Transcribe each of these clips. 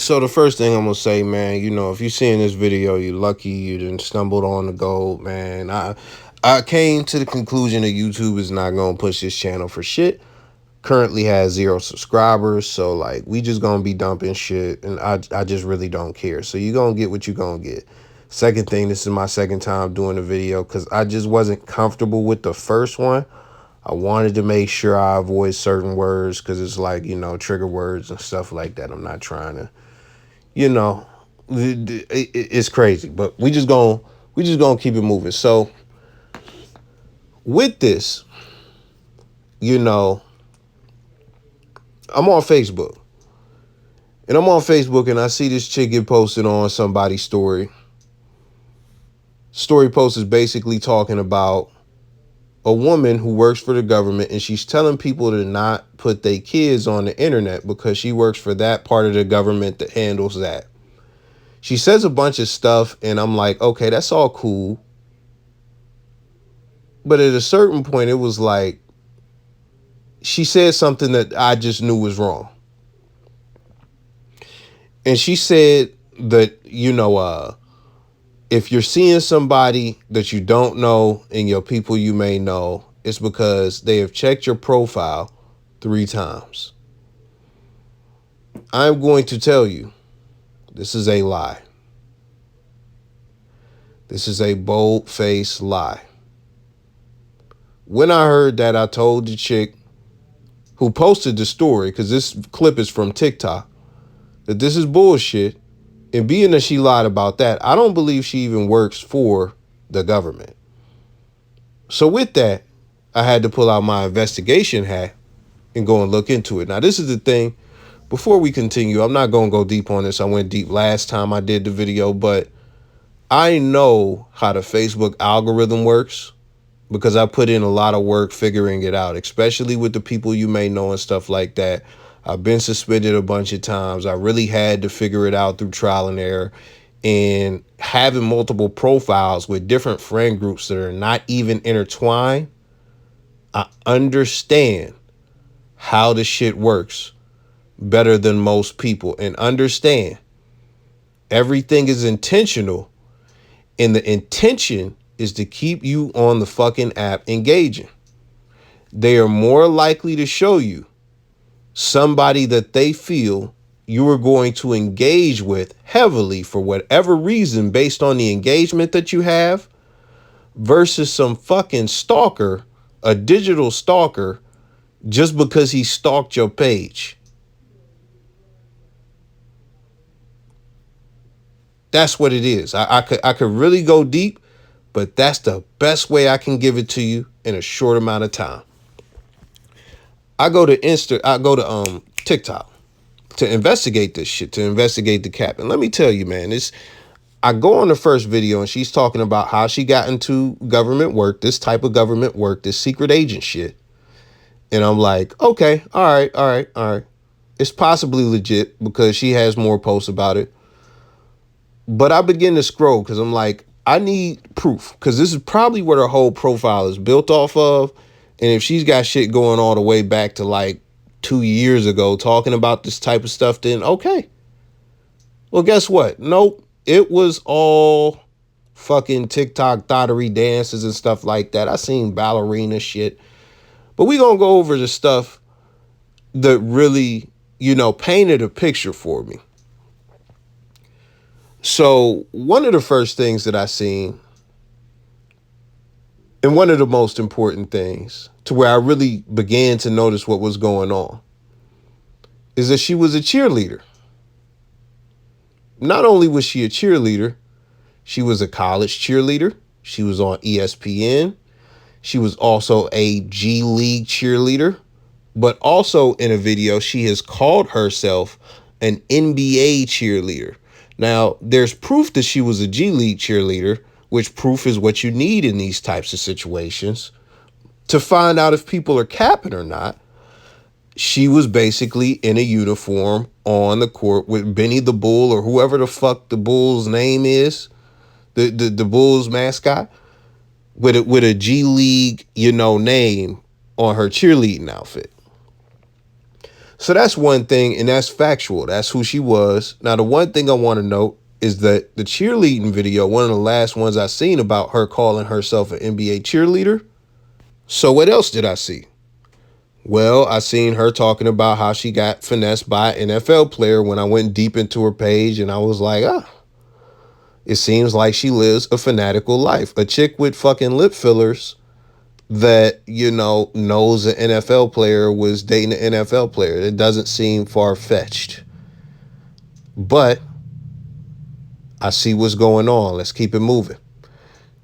So the first thing I'm gonna say, man, if you're seeing this video, you're lucky you didn't stumbled on the gold, man. I came to the conclusion that YouTube is not gonna push this channel for shit. Currently has 0 subscribers, so like we just gonna be dumping shit, and I just really don't care. So you gonna get what you gonna get. Second thing, this is my second time doing a video because I just wasn't comfortable with the first one. I wanted to make sure I avoid certain words because it's like, trigger words and stuff like that. I'm not trying to, you know, it's crazy, but we just gonna keep it moving. So with this, you know, I'm on Facebook. And I'm on Facebook and I see this chick get posted on somebody's story. Story post is basically talking about a woman who works for the government, and she's telling people to not put their kids on the internet because she works for that part of the government that handles that. She says a bunch of stuff and I'm like, okay, that's all cool. But at a certain point, it was like she said something that I just knew was wrong. And she said that, if you're seeing somebody that you don't know and your people you may know, it's because they have checked your profile 3 times. I'm going to tell you, this is a lie. This is a bold-faced lie. When I heard that, I told the chick who posted the story, because this clip is from TikTok, that this is bullshit. And being that she lied about that, I don't believe she even works for the government. So with that, I had to pull out my investigation hat and go and look into it. Now, this is the thing. Before we continue, I'm not going to go deep on this. I went deep last time I did the video, but I know how the Facebook algorithm works because I put in a lot of work figuring it out, especially with the people you may know and stuff like that. I've been suspended a bunch of times. I really had to figure it out through trial and error, and having multiple profiles with different friend groups that are not even intertwined. I understand how the shit works better than most people, and understand everything is intentional, and the intention is to keep you on the fucking app engaging. They are more likely to show you somebody that they feel you are going to engage with heavily for whatever reason based on the engagement that you have versus some fucking stalker, a digital stalker, just because he stalked your page. That's what it is. I could really go deep, but that's the best way I can give it to you in a short amount of time. I go to TikTok to investigate this shit, to investigate the cap. And let me tell you, man, I go on the first video and she's talking about how she got into government work, this type of government work, this secret agent shit. And I'm like, okay, all right. It's possibly legit because she has more posts about it. But I begin to scroll because I'm like, I need proof, because this is probably what her whole profile is built off of. And if she's got shit going all the way back to like 2 years ago talking about this type of stuff, then okay. Well, guess what? Nope. It was all fucking TikTok thottery dances and stuff like that. I seen ballerina shit. But we gonna go over the stuff that really, painted a picture for me. So one of the first things that I seen, and one of the most important things to where I really began to notice what was going on, is that she was a cheerleader. Not only was she a cheerleader, she was a college cheerleader. She was on ESPN. She was also a G League cheerleader. But also in a video, she has called herself an NBA cheerleader. Now, there's proof that she was a G League cheerleader, which proof is what you need in these types of situations to find out if people are capping or not. She was basically in a uniform on the court with Benny the Bull, or whoever the fuck the Bull's name is, the Bulls mascot, with a G League, name on her cheerleading outfit. So that's one thing, and that's factual. That's who she was. Now, the one thing I want to note is that the cheerleading video, one of the last ones I seen about her calling herself an NBA cheerleader. So what else did I see? Well, I seen her talking about how she got finessed by an NFL player when I went deep into her page, and I was like, it seems like she lives a fanatical life. A chick with fucking lip fillers that, knows an NFL player was dating an NFL player. It doesn't seem far-fetched. But I see what's going on. Let's keep it moving.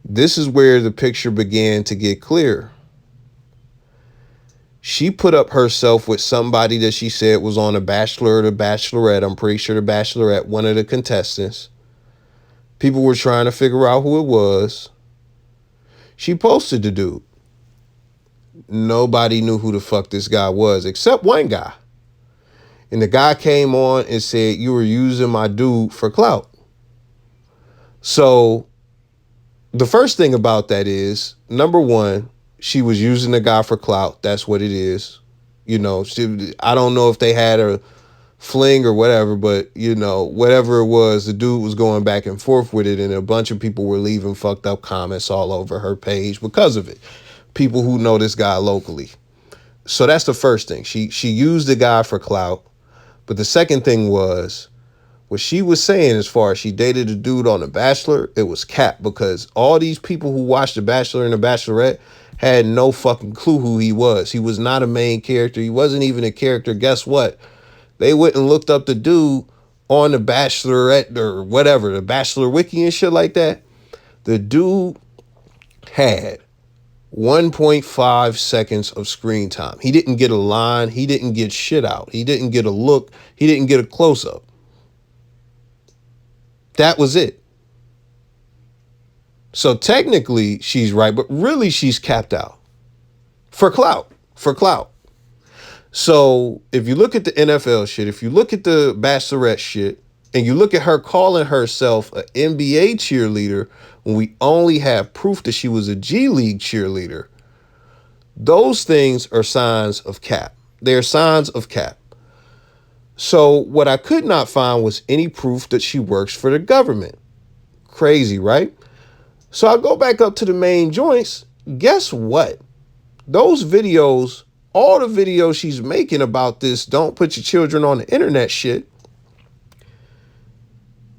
This is where the picture began to get clear. She put up herself with somebody that she said was on The Bachelor or The Bachelorette. I'm pretty sure The Bachelorette, one of the contestants. People were trying to figure out who it was. She posted the dude. Nobody knew who the fuck this guy was except one guy. And the guy came on and said, you were using my dude for clout. So the first thing about that is, number one, she was using the guy for clout. That's what it is. I don't know if they had a fling or whatever, but, whatever it was, the dude was going back and forth with it, and a bunch of people were leaving fucked up comments all over her page because of it. People who know this guy locally. So that's the first thing. She used the guy for clout. But the second thing was, what she was saying as far as she dated a dude on The Bachelor, it was cap, because all these people who watched The Bachelor and The Bachelorette had no fucking clue who he was. He was not a main character. He wasn't even a character. Guess what? They went and looked up the dude on The Bachelorette or whatever, the Bachelor Wiki and shit like that. The dude had 1.5 seconds of screen time. He didn't get a line. He didn't get shit out. He didn't get a look. He didn't get a close-up. That was it. So technically she's right, but really she's capped out for clout, So if you look at the NFL shit, if you look at the Bachelorette shit, and you look at her calling herself an NBA cheerleader when we only have proof that she was a G League cheerleader, those things are signs of cap. They're signs of cap. So what I could not find was any proof that she works for the government. Crazy, right? So I go back up to the main joints. Guess what? Those videos, all the videos she's making about this don't put your children on the internet shit,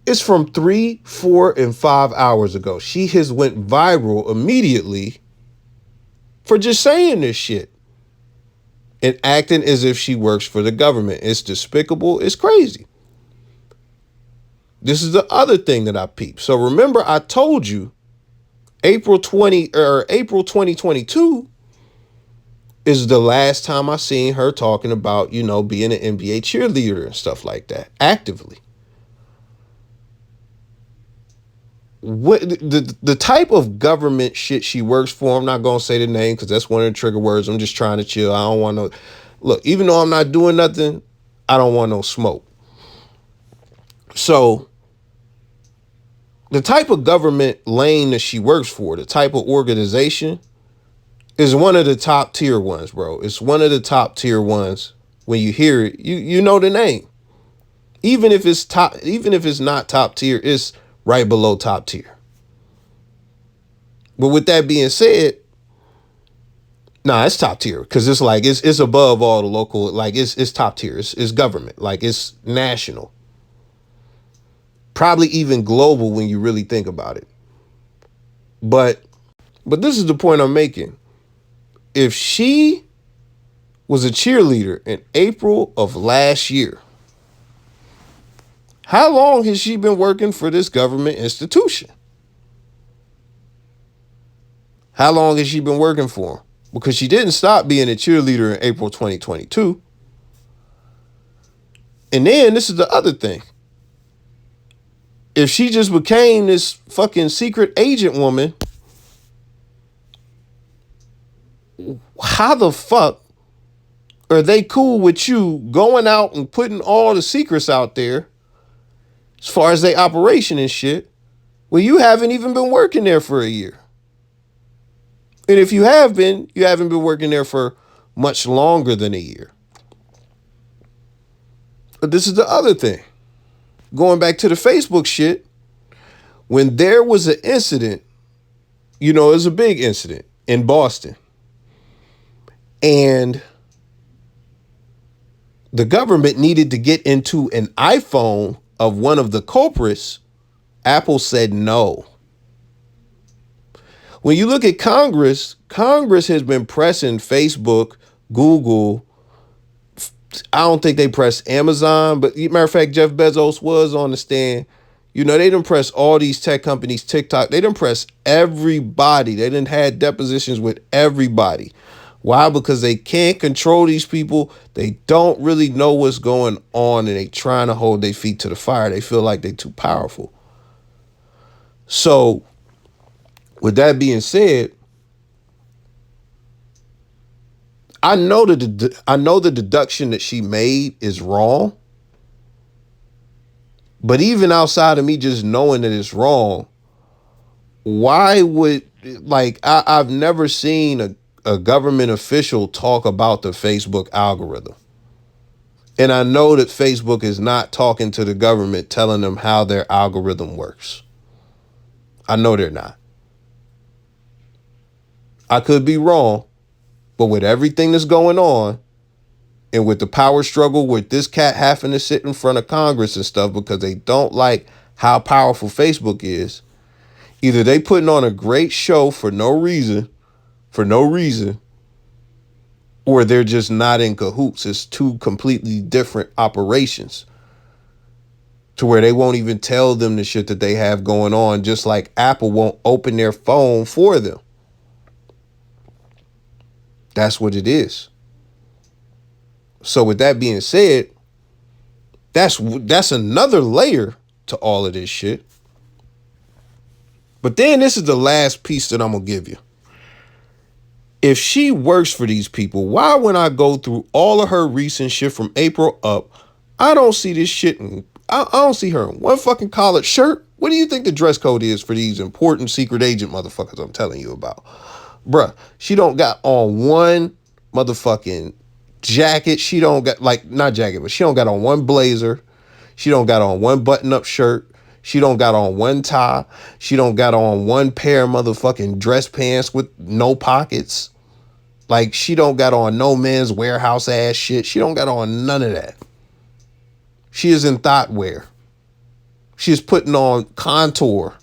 it's from 3, 4, and 5 hours ago. She has went viral immediately for just saying this shit and acting as if she works for the government. It's despicable. It's crazy. This is the other thing that I peeped. So remember, I told you April 2022 is the last time I seen her talking about, being an NBA cheerleader and stuff like that actively. What the type of government shit she works for, I'm not going to say the name because that's one of the trigger words. I'm just trying to chill. I don't want no, look, even though I'm not doing nothing, I don't want no smoke. So the type of government lane that she works for, the type of organization, is one of the top tier ones, bro. It's one of the top tier ones. When you hear it, you know the name. Even if it's not top tier, it's right below top tier. But with that being said, it's top tier because it's like it's above all the local, like it's top tier. It's government, like it's national. Probably even global when you really think about it. But this is the point I'm making. If she was a cheerleader in April of last year, how long has she been working for this government institution? How long has she been working for them? Because she didn't stop being a cheerleader in April 2022. And then this is the other thing. If she just became this fucking secret agent woman, how the fuck are they cool with you going out and putting all the secrets out there as far as their operation and shit when you haven't even been working there for a year? And if you have been, you haven't been working there for much longer than a year. But this is the other thing. Going back to the Facebook shit, when there was an incident, it was a big incident in Boston. And the government needed to get into an iPhone of one of the culprits. Apple said no. When you look at Congress has been pressing Facebook, Google. I don't think they pressed Amazon, but matter of fact, Jeff Bezos was on the stand. They didn't press all these tech companies, TikTok. They didn't press everybody. They didn't have depositions with everybody. Why? Because they can't control these people. They don't really know what's going on, and they trying to hold their feet to the fire. They feel like they're too powerful. So, with that being said, I know the deduction that she made is wrong. But even outside of me just knowing that it's wrong, why would, I've never seen a government official talk about the Facebook algorithm. And I know that Facebook is not talking to the government, telling them how their algorithm works. I know they're not. I could be wrong, but with everything that's going on, and with the power struggle with this cat having to sit in front of Congress and stuff because they don't like how powerful Facebook is, either they putting on a great show for no reason, or they're just not in cahoots. It's two completely different operations to where they won't even tell them the shit that they have going on, just like Apple won't open their phone for them. That's what it is. So with that being said, that's another layer to all of this shit. But then this is the last piece that I'm going to give you. If she works for these people, why when I go through all of her recent shit from April up, I don't see this shit I don't see her in one fucking collared shirt. What do you think the dress code is for these important secret agent motherfuckers I'm telling you about? Bruh, she don't got on one motherfucking jacket. She don't got, not jacket, but she don't got on one blazer. She don't got on one button-up shirt. She don't got on one tie. She don't got on one pair of motherfucking dress pants with no pockets. She don't got on no Men's Warehouse ass shit. She don't got on none of that. She is in thought wear. She is putting on contour.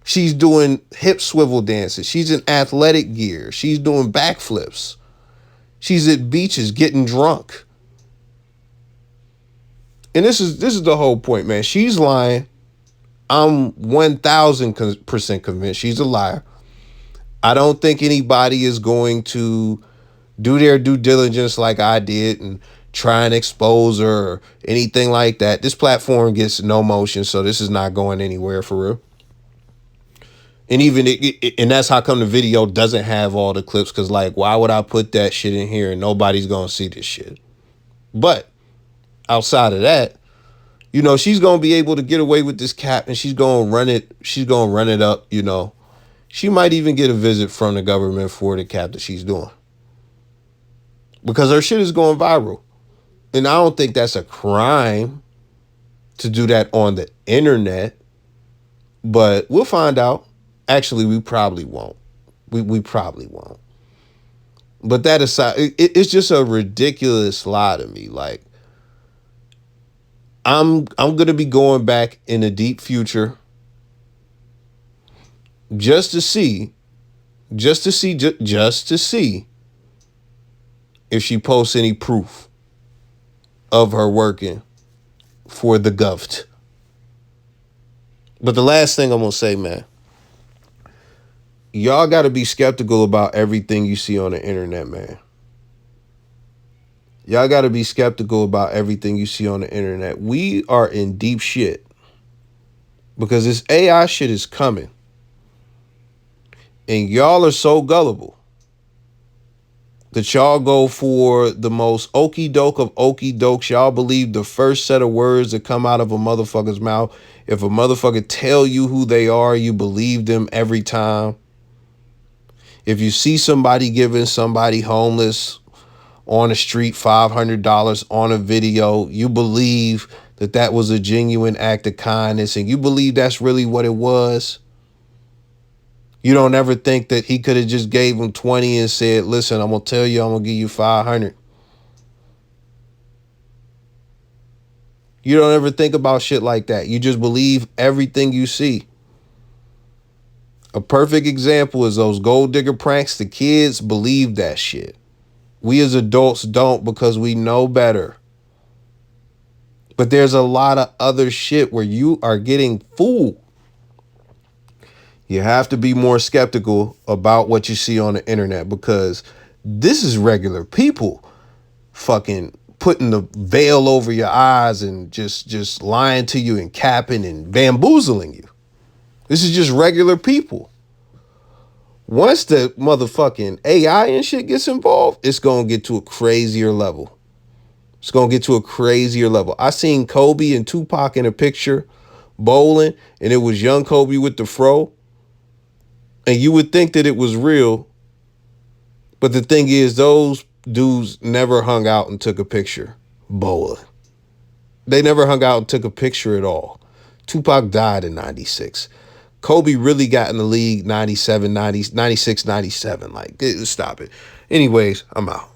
She's doing hip swivel dances. She's in athletic gear. She's doing backflips. She's at beaches getting drunk. And this is the whole point, man. She's lying. I'm 1,000% convinced she's a liar. I don't think anybody is going to do their due diligence like I did and try and expose her or anything like that. This platform gets no motion, so this is not going anywhere for real. And even and that's how come the video doesn't have all the clips, because why would I put that shit in here and nobody's gonna see this shit? But outside of that, she's gonna be able to get away with this cap, and she's gonna run it up. She might even get a visit from the government for the cap that she's doing, because her shit is going viral. And I don't think that's a crime to do that on the internet, but we'll find out. Actually, we probably won't. We probably won't. But that aside, it's just a ridiculous lie to me. I'm gonna be going back in the deep future just to see if she posts any proof of her working for the govt. But the last thing I'm gonna say, man, y'all got to be skeptical about everything you see on the internet, man. Y'all got to be skeptical about everything you see on the internet. We are in deep shit because this AI shit is coming. And y'all are so gullible that y'all go for the most okey doke of okey dokes. Y'all believe the first set of words that come out of a motherfucker's mouth. If a motherfucker tell you who they are, you believe them every time. If you see somebody giving somebody homeless on the street, $500 on a video. You believe that that was a genuine act of kindness, and you believe that's really what it was. You don't ever think that he could have just gave him 20 and said, listen, I'm going to tell you, I'm going to give you 500. You don't ever think about shit like that. You just believe everything you see. A perfect example is those gold digger pranks. The kids believe that shit. We as adults don't, because we know better. But there's a lot of other shit where you are getting fooled. You have to be more skeptical about what you see on the internet, because this is regular people fucking putting the veil over your eyes and just lying to you and capping and bamboozling you. This is just regular people. Once the motherfucking AI and shit gets involved, it's going to get to a crazier level. It's going to get to a crazier level. I seen Kobe and Tupac in a picture bowling, and it was young Kobe with the fro. And you would think that it was real. But the thing is, those dudes never hung out and took a picture bowling. They never hung out and took a picture at all. Tupac died in 96. Kobe really got in the league 97, 90, 96, 97. Like, stop it. Anyways, I'm out.